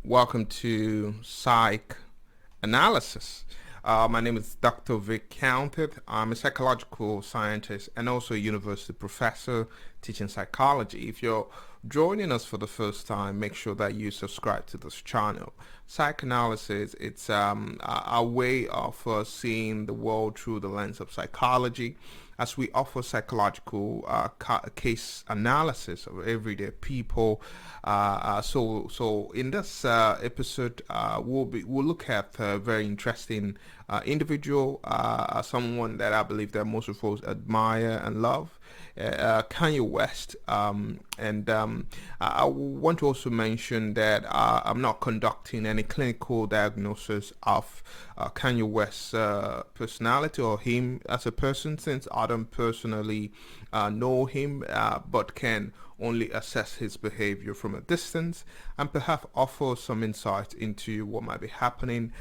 Welcome to Psych Analysis. My name is Dr. Vic Counted. I'm a psychological scientist and also a university professor teaching psychology. If you're joining us for the first time, make sure that you subscribe to this channel. Psychoanalysis, it's a way of seeing the world through the lens of psychology, as we offer psychological case analysis of everyday people. So in this episode, we'll look at a very interesting individual, someone that I believe that most of us admire and love. Kanye West, and I want to also mention that I'm not conducting any clinical diagnosis of Kanye West's personality or him as a person, since I don't personally know him, but can only assess his behavior from a distance and perhaps offer some insight into what might be happening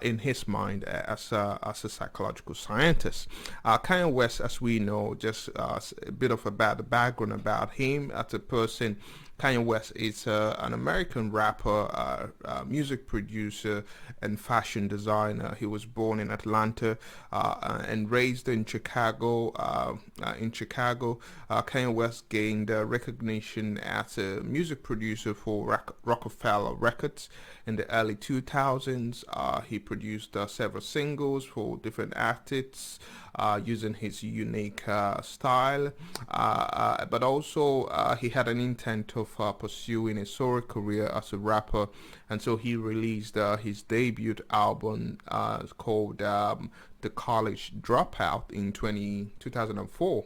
in his mind as a psychological scientist. Kanye West, as we know, just a bit of about the background about him as a person. Kanye West is an American rapper, music producer, and fashion designer. He was born in Atlanta and raised in Chicago. Kanye West gained recognition as a music producer for Rockefeller Records in the early 2000s. He produced several singles for different artists using his unique style, but also he had an intent of pursuing a solo career as a rapper, and so he released his debut album called The College Dropout in 2004.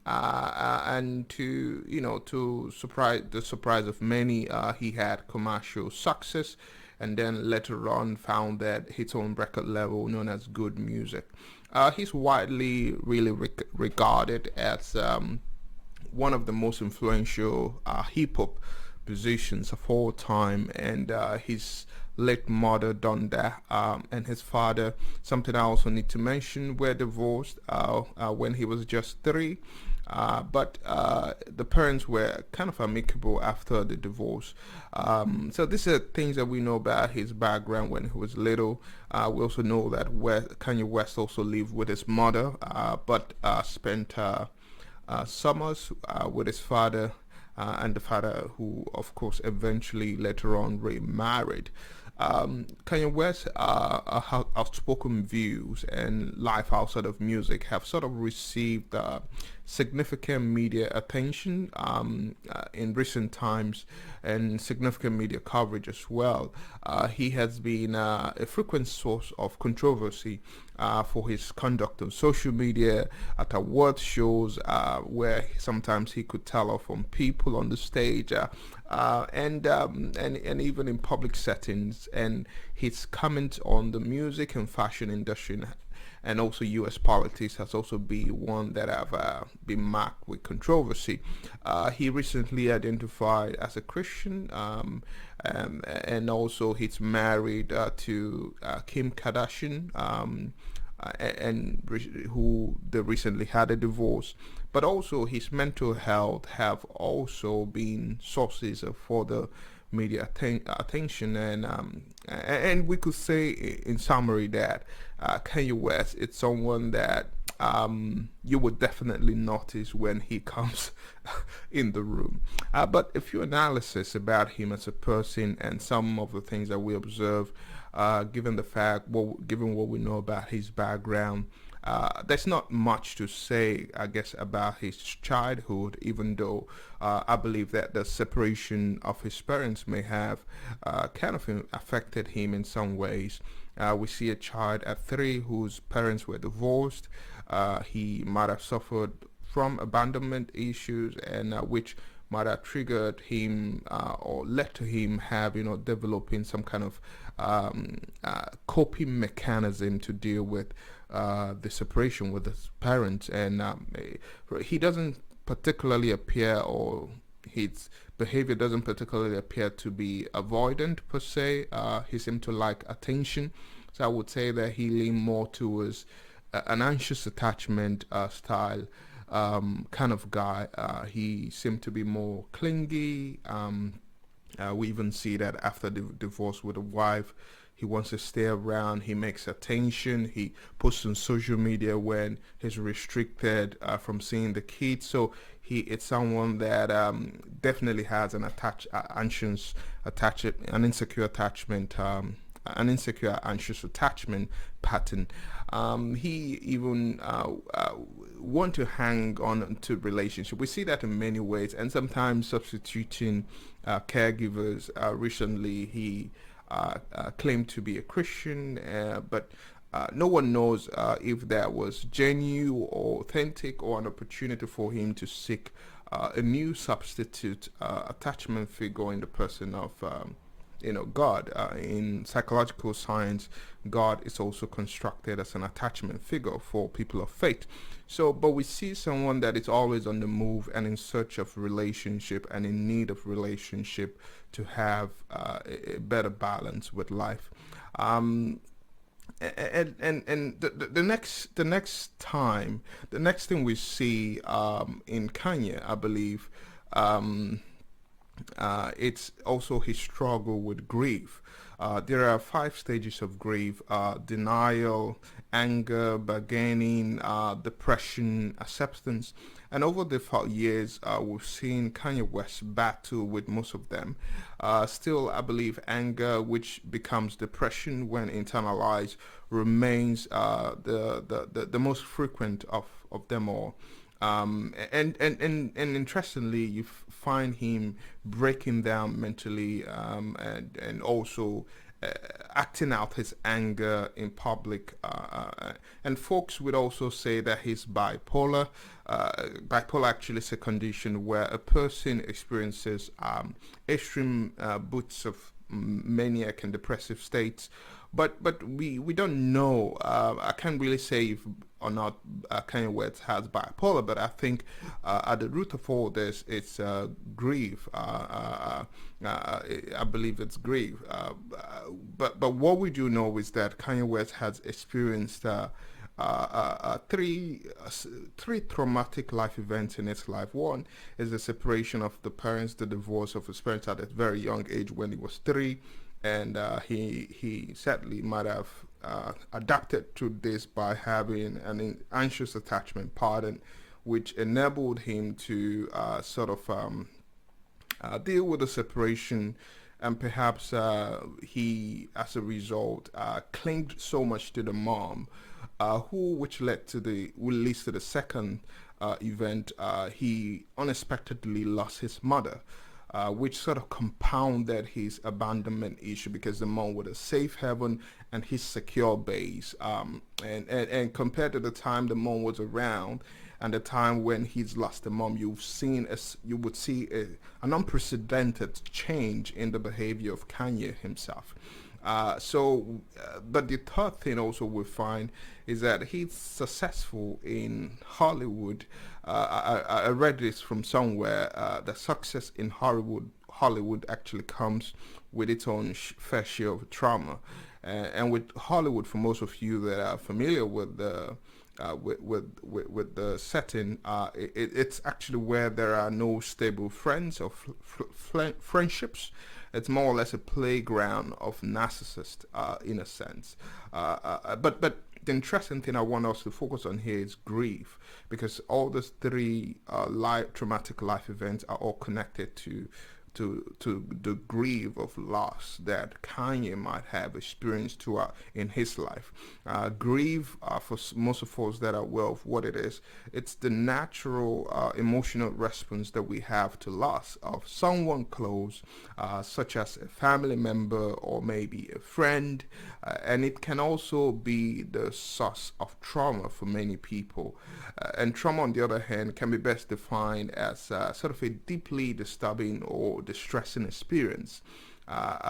And to surprise of many, he had commercial success, and then later on found that his own record level known as good music. He's widely really regarded as one of the most influential hip hop musicians of all time, and his late mother Donda and his father, something I also need to mention, were divorced when he was just 3. But the parents were kind of amicable after the divorce. So these are things that we know about his background when he was little. We also know that Kanye West also lived with his mother, but spent summers with his father, and the father who, of course, eventually later on remarried. Kanye West's outspoken views and life outside of music have sort of received significant media attention in recent times, and significant media coverage as well. He has been a frequent source of controversy for his conduct on social media, at award shows, where sometimes he could tell off on people on the stage, and even in public settings. And his comments on the music and fashion industry and also U.S. politics has also been one that have been marked with controversy. He recently identified as a Christian, and also he's married to Kim Kardashian, who they recently had a divorce. But also his mental health have also been sources of further media attention, and we could say in summary that Kanye West is someone that you would definitely notice when he comes in the room. But a few analysis about him as a person and some of the things that we observe, given the fact, given what we know about his background. There's not much to say, I guess, about his childhood, even though I believe that the separation of his parents may have kind of affected him in some ways. We see a child at 3 whose parents were divorced. He might have suffered from abandonment issues, and which might have triggered him or led to him have developing some kind of coping mechanism to deal with the separation with his parents. And he doesn't particularly appear, or his behavior doesn't particularly appear to be avoidant per se. He seemed to like attention, so I would say that he leaned more towards an anxious attachment style kind of guy. He seemed to be more clingy, We even see that after the divorce with a wife, he wants to stay around. He makes attention. He posts on social media when he's restricted from seeing the kids. So it's someone that definitely has anxious an insecure attachment. An insecure, anxious attachment pattern. He even want to hang on to relationship. We see that in many ways, and sometimes substituting caregivers. Recently, he claimed to be a Christian, but no one knows if that was genuine or authentic or an opportunity for him to seek a new substitute attachment figure in the person of God. In psychological science, God is also constructed as an attachment figure for people of faith. So, but we see someone that is always on the move and in search of relationship and in need of relationship to have a better balance with life. Um, the next thing we see in Kanye, I believe, um, it's also his struggle with grief. There are 5 stages of grief: denial, anger, bargaining, depression, acceptance. And over the years, we've seen Kanye West battle with most of them. Still, I believe anger, which becomes depression when internalized, remains the most frequent of them all. And interestingly, you find him breaking down mentally, and also uh, acting out his anger in public. And folks would also say that he's bipolar. Bipolar actually is a condition where a person experiences extreme bouts of maniac and depressive states, but we don't know. I can't really say if or not Kanye West has bipolar, but I think at the root of all this, it's grief. I believe it's grief. But what we do know is that Kanye West has experienced three traumatic life events in his life. One is the separation of the parents, the divorce of his parents at a very young age when he was 3, and he sadly might have adapted to this by having an anxious attachment pattern, which enabled him to deal with the separation, and perhaps he, as a result, clinged so much to the mom, which leads to the second event. He unexpectedly lost his mother, which sort of compounded his abandonment issue because the mom was a safe haven and his secure base. And compared to the time the mom was around and the time when he's lost the mom, you would see an unprecedented change in the behavior of Kanye himself. But the third thing also we find is that he's successful in Hollywood. I read this from somewhere. The success in Hollywood actually comes with its own fair share of trauma, and with Hollywood, for most of you that are familiar with the with the setting, it's actually where there are no stable friends or friendships. It's more or less a playground of narcissists, in a sense. But the interesting thing I want us to focus on here is grief, because all these three traumatic life events are all connected to the grief of loss that Kanye might have experienced in his life. Grief, for most of us that are aware of what it is, it's the natural emotional response that we have to loss of someone close, such as a family member or maybe a friend, and it can also be the source of trauma for many people. And trauma, on the other hand, can be best defined as sort of a deeply disturbing or distressing experience,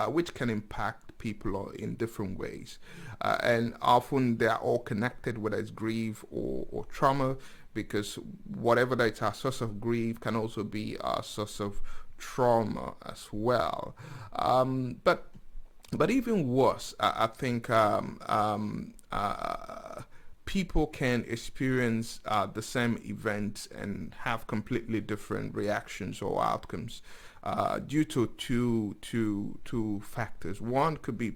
which can impact people in different ways. And often they are all connected, whether it's grief or trauma, because whatever that is our source of grief can also be our source of trauma as well. But even worse, I think people can experience the same event and have completely different reactions or outcomes due to two factors. One could be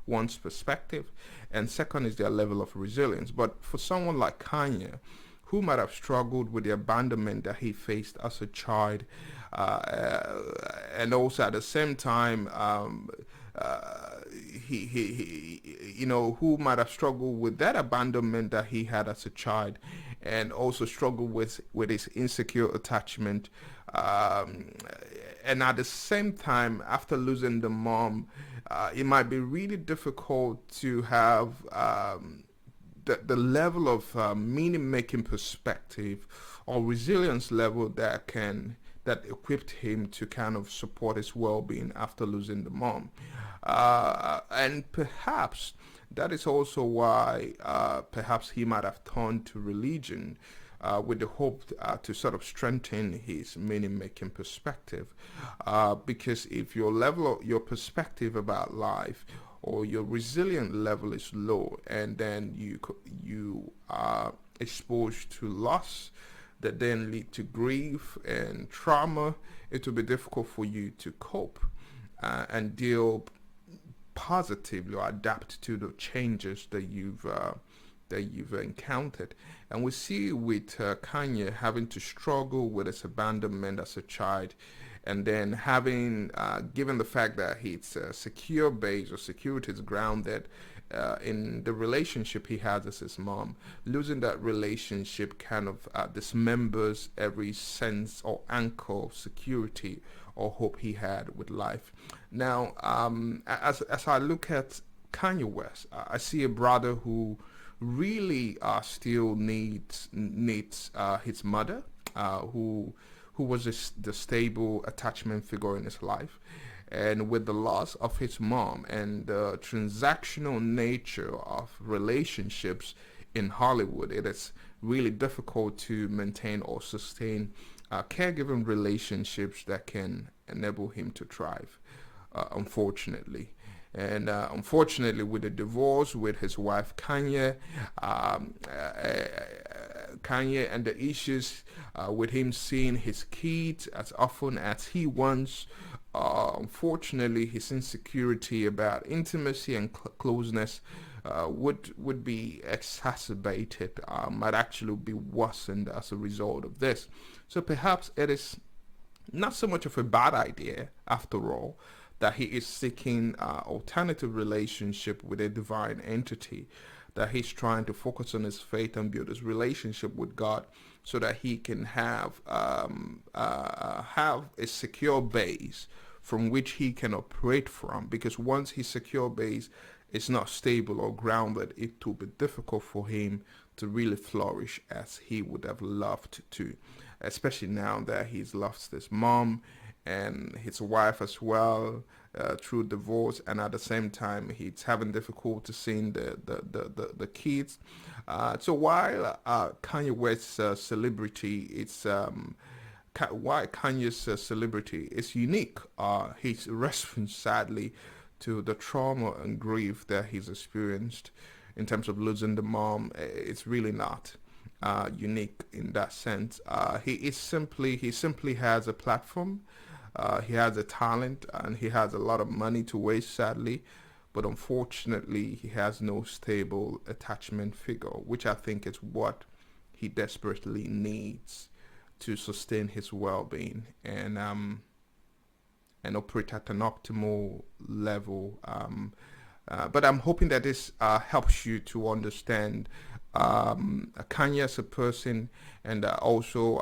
one's perspective, and second is their level of resilience. But for someone like Kanye, who might have struggled with the abandonment that he faced as a child, and also at the same time, who might have struggled with that abandonment that he had as a child, and also struggled with his insecure attachment, and at the same time, after losing the mom, it might be really difficult to have the level of meaning-making perspective or resilience level that equipped him to kind of support his well-being after losing the mom. And perhaps that is also why perhaps he might have turned to religion with the hope to sort of strengthen his meaning-making perspective. Because if your perspective about life or your resilient level is low, and then you are exposed to loss that then lead to grief and trauma, it will be difficult for you to cope and deal positively or adapt to the changes that you've encountered. And we see with Kanye having to struggle with his abandonment as a child, and then having, given the fact that his secure base or security is grounded in the relationship he has with his mom, losing that relationship kind of dismembers every sense or anchor of security or hope he had with life. Now, as I look at Kanye West, I see a brother who really still needs his mother, who was the stable attachment figure in his life. And with the loss of his mom and the transactional nature of relationships in Hollywood, it is really difficult to maintain or sustain caregiving relationships that can enable him to thrive, unfortunately. And unfortunately, with the divorce with his wife Kanye, Kanye and the issues with him seeing his kids as often as he wants, unfortunately, his insecurity about intimacy and closeness would be exacerbated, might actually be worsened as a result of this. So perhaps it is not so much of a bad idea, after all, that he is seeking alternative relationship with a divine entity, that he's trying to focus on his faith and build his relationship with God so that he can have a secure base from which he can operate from. Because once his secure base is not stable or grounded, it will be difficult for him to really flourish as he would have loved to, especially now that he's lost his mom and his wife as well through divorce, and at the same time he's having difficulty seeing the kids. So while Kanye West's celebrity, why Kanye's celebrity is unique, his response sadly to the trauma and grief that he's experienced in terms of losing the mom, it's really not unique in that sense. He simply has a platform. He has a talent and he has a lot of money to waste, sadly, but unfortunately he has no stable attachment figure, which I think is what he desperately needs to sustain his well-being and operate at an optimal level. But I'm hoping that this helps you to understand Kanye as a person, and also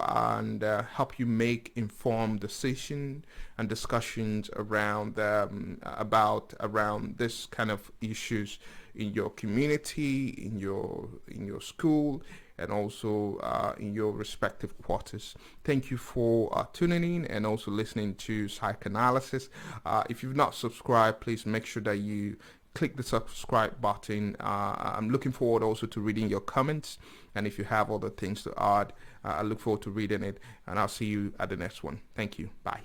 help you make informed decisions and discussions around around this kind of issues in your community, in your school, and also in your respective quarters. Thank you for tuning in and also listening to Psychanalysis. If you've not subscribed, please make sure that you click the subscribe button. I'm looking forward also to reading your comments, and if you have other things to add, I look forward to reading it, and I'll see you at the next one. Thank you. Bye.